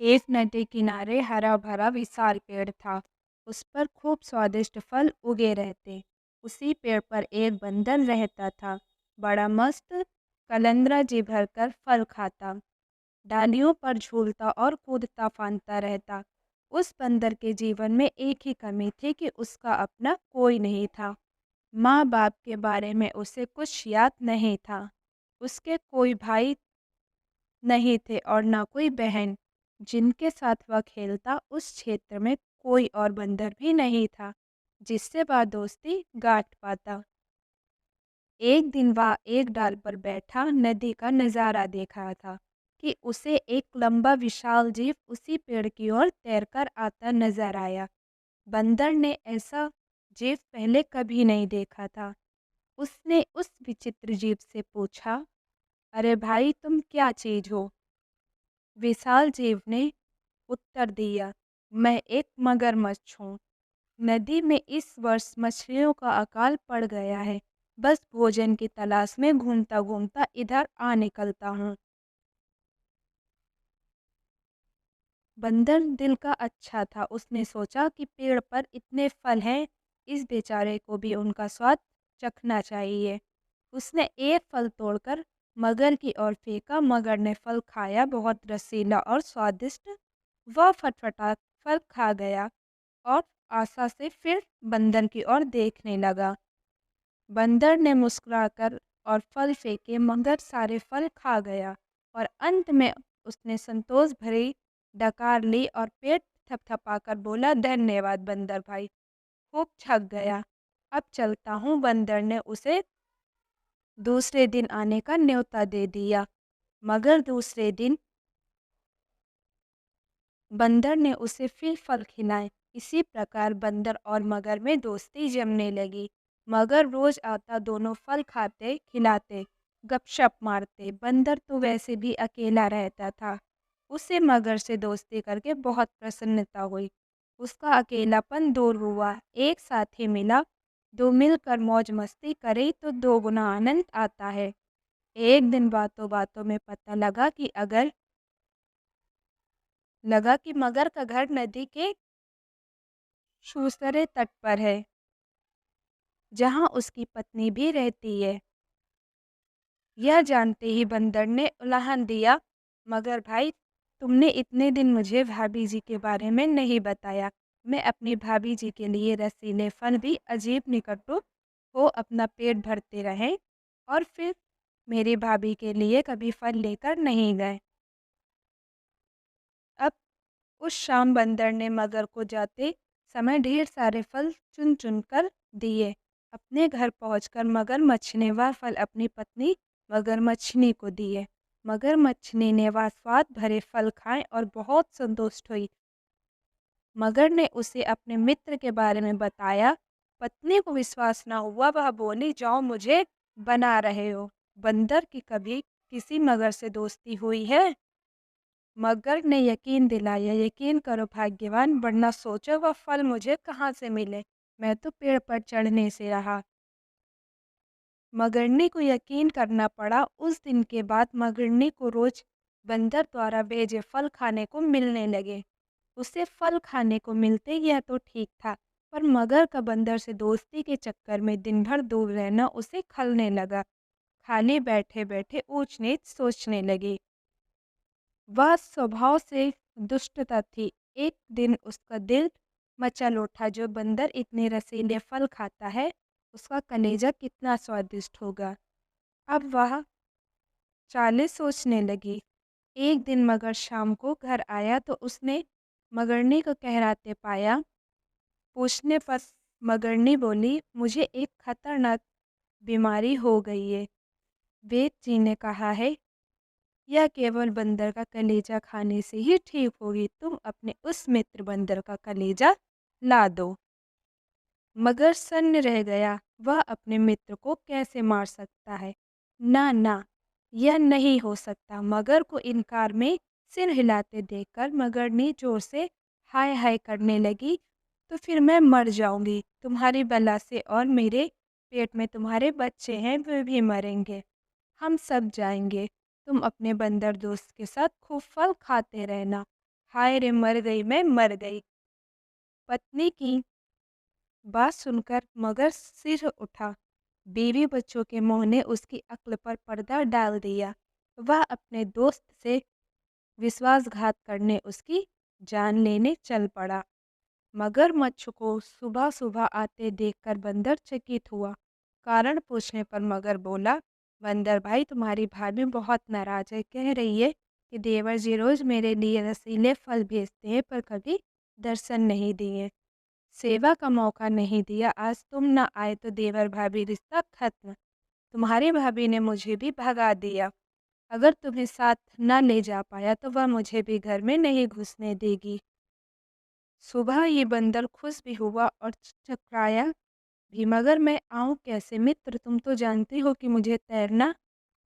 एक नदी किनारे हरा भरा विशाल पेड़ था। उस पर खूब स्वादिष्ट फल उगे रहते। उसी पेड़ पर एक बंदर रहता था। बड़ा मस्त कलंदरा जी भरकर फल खाता, डालियों पर झूलता और कूदता फांदता रहता। उस बंदर के जीवन में एक ही कमी थी कि उसका अपना कोई नहीं था। माँ बाप के बारे में उसे कुछ याद नहीं था। उसके कोई भाई नहीं थे और ना कोई बहन जिनके साथ वह खेलता। उस क्षेत्र में कोई और बंदर भी नहीं था जिससे वह दोस्ती गांठ पाता। एक दिन वह एक डाल पर बैठा नदी का नजारा देख रहा था कि उसे एक लंबा विशाल जीव उसी पेड़ की ओर तैरकर आता नजर आया। बंदर ने ऐसा जीव पहले कभी नहीं देखा था। उसने उस विचित्र जीव से पूछा, अरे भाई, तुम क्या चीज हो? विशाल जीव ने उत्तर दिया, मैं एक मगरमच्छ हूँ। नदी में इस वर्ष मछलियों का अकाल पड़ गया है। बस भोजन की तलाश में घूमता घूमता इधर आ निकलता हूँ। बंदर दिल का अच्छा था। उसने सोचा कि पेड़ पर इतने फल हैं, इस बेचारे को भी उनका स्वाद चखना चाहिए। उसने एक फल तोड़कर मगर की ओर फेंका। मगर ने फल खाया, बहुत रसीला और स्वादिष्ट। वह फटफटा फल खा गया और आशा से फिर बंदर की ओर देखने लगा। बंदर ने मुस्कुराकर और फल फेंके, मगर सारे फल खा गया और अंत में उसने संतोष भरी डकार ली और पेट थपथपाकर बोला, धन्यवाद बंदर भाई, खूब छक गया। अब चलता हूँ। बंदर ने उसे दूसरे दिन आने का न्योता दे दिया। मगर दूसरे दिन बंदर ने उसे फिर फल खिलाए। इसी प्रकार बंदर और मगर में दोस्ती जमने लगी। मगर रोज आता, दोनों फल खाते खिलाते, गपशप मारते। बंदर तो वैसे भी अकेला रहता था। उसे मगर से दोस्ती करके बहुत प्रसन्नता हुई। उसका अकेलापन दूर हुआ। एक साथी मिला, दो मिलकर मौज मस्ती करे तो दो गुना आनंद आता है। एक दिन बातों बातों में पता लगा कि मगर का घर नदी के दूसरे तट पर है, जहाँ उसकी पत्नी भी रहती है। यह जानते ही बंदर ने उल्लान दिया, मगर भाई, तुमने इतने दिन मुझे भाभी जी के बारे में नहीं बताया। मैं अपनी भाभी जी के लिए रसीले फल भी अजीब निकटों को अपना पेट भरते रहे और फिर मेरी भाभी के लिए कभी फल लेकर नहीं गए। अब उस शाम बंदर ने मगर को जाते समय ढेर सारे फल चुन चुन कर दिए। अपने घर पहुंचकर मगरमच्छ ने वह फल अपनी पत्नी मगरमच्छनी को दिए। मगरमच्छनी ने वह स्वाद भरे फल खाए और बहुत संतुष्ट हुई। मगर ने उसे अपने मित्र के बारे में बताया। पत्नी को विश्वास न हुआ। वह बोली, जाओ, मुझे बना रहे हो। बंदर की कभी किसी मगर से दोस्ती हुई है? मगर ने यकीन दिलाया, यकीन करो भाग्यवान, वरना सोचो वह फल मुझे कहाँ से मिले। मैं तो पेड़ पर चढ़ने से रहा। मगरनी को यकीन करना पड़ा। उस दिन के बाद मगरनी को रोज बंदर द्वारा भेजे फल खाने को मिलने लगे। उसे फल खाने को मिलते यह तो ठीक था, पर मगर का बंदर से दोस्ती के चक्कर में दिन भर दूर रहना उसे खलने लगा। खाली बैठे बैठे ऊंच नीच सोचने लगी। वह स्वभाव से दुष्टता थी। एक दिन उसका दिल मचल उठा, जो बंदर इतने रसीले फल खाता है, उसका कलेजा कितना स्वादिष्ट होगा। अब वह चालें सोचने लगी। एक दिन मगर शाम को घर आया तो उसने मगरनी को कहराते पाया। पूछने पर मगरनी बोली, मुझे एक खतरनाक बीमारी हो गई है। वेद जी ने कहा है, यह केवल बंदर का कलेजा खाने से ही ठीक होगी। तुम अपने उस मित्र बंदर का कलेजा ला दो। मगर सन्न रह गया। वह अपने मित्र को कैसे मार सकता है? ना ना, यह नहीं हो सकता। मगर को इनकार में सिर हिलाते देखकर मगरनी जोर से हाय हाय करने लगी। तो फिर मैं मर जाऊंगी तुम्हारी बला से, और मेरे पेट में तुम्हारे बच्चे हैं, वे भी मरेंगे। हम सब जाएंगे। तुम अपने बंदर दोस्त के साथ खूब फल खाते रहना। हाय रे मर गई, मैं मर गई। पत्नी की बात सुनकर मगर सिर उठा। बीवी बच्चों के मोह ने उसकी अक्ल पर पर्दा डाल दिया। वह अपने दोस्त से विश्वासघात करने उसकी जान लेने चल पड़ा। मगरमच्छ को सुबह सुबह आते देखकर बंदर चकित हुआ। कारण पूछने पर मगर बोला, बंदर भाई तुम्हारी भाभी बहुत नाराज है। कह रही है कि देवर जी रोज मेरे लिए रसीले फल भेजते हैं पर कभी दर्शन नहीं दिए, सेवा का मौका नहीं दिया। आज तुम न आए तो देवर भाभी रिश्ता खत्म। तुम्हारी भाभी ने मुझे भी भगा दिया। अगर तुम्हें साथ न ले जा पाया तो वह मुझे भी घर में नहीं घुसने देगी। सुबह ये बंदर खुश भी हुआ और चकराया भी, मगर मैं आऊं कैसे मित्र, तुम तो जानती हो कि मुझे तैरना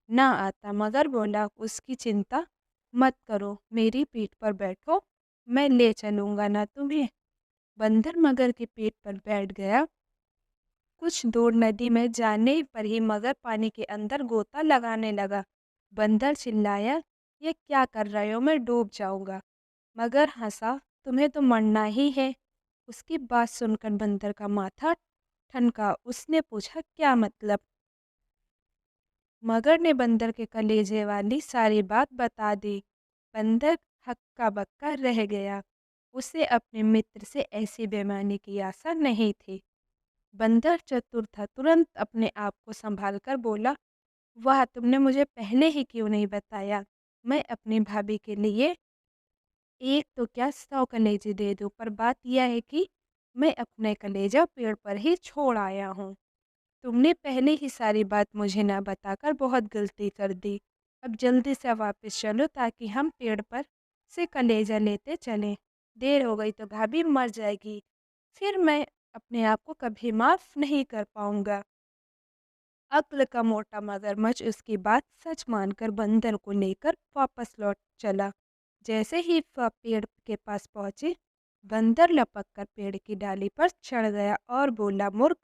ना आता। मगर बोला, उसकी चिंता मत करो, मेरी पीठ पर बैठो, मैं ले चलूंगा ना तुम्हें। बंदर मगर की पीठ पर बैठ गया। कुछ दूर नदी में जाने पर ही मगर पानी के अंदर गोता लगाने लगा। बंदर चिल्लाया, ये क्या कर रहे हो, मैं डूब जाऊंगा। मगर हंसा, तुम्हें तो मरना ही है। उसकी बात सुनकर बंदर का माथा ठनका। उसने पूछा, क्या मतलब? मगर ने बंदर के कलेजे वाली सारी बात बता दी। बंदर हक्का बक्का रह गया। उसे अपने मित्र से ऐसी बेईमानी की आशा नहीं थी। बंदर चतुर था, तुरंत अपने आप को संभाल कर बोला, वाह, तुमने मुझे पहले ही क्यों नहीं बताया। मैं अपनी भाभी के लिए एक तो क्या 100 कलेजे दे दूं, पर बात यह है कि मैं अपने कलेजा पेड़ पर ही छोड़ आया हूँ। तुमने पहले ही सारी बात मुझे ना बताकर बहुत गलती कर दी। अब जल्दी से वापस चलो ताकि हम पेड़ पर से कलेजा लेते चलें। देर हो गई तो भाभी मर जाएगी, फिर मैं अपने आप को कभी माफ नहीं कर पाऊंगा। अक्ल का मोटा मगरमच्छ उसकी बात सच मानकर बंदर को लेकर वापस लौट चला। जैसे ही वह पेड़ के पास पहुंचे, बंदर लपक कर पेड़ की डाली पर चढ़ गया और बोला, मूर्ख,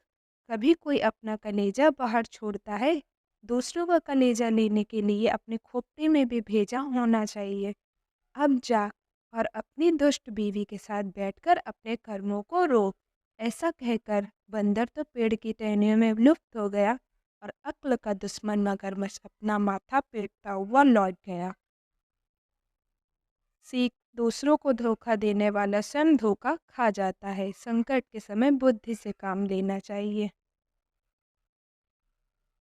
कभी कोई अपना कलेजा बाहर छोड़ता है? दूसरों का कलेजा लेने के लिए अपने खोपड़ी में भी भेजा होना चाहिए। अब जा और अपनी दुष्ट बीवी के साथ बैठकर अपने कर्मों को रोक। ऐसा कहकर बंदर तो पेड़ की टहनियों में लुप्त हो गया और अक्ल का दुश्मन मगरमच्छ अपना माथा पीटता हुआ लौट गया। सीख, दूसरों को धोखा देने वाला स्वयं धोखा खा जाता है। संकट के समय बुद्धि से काम लेना चाहिए।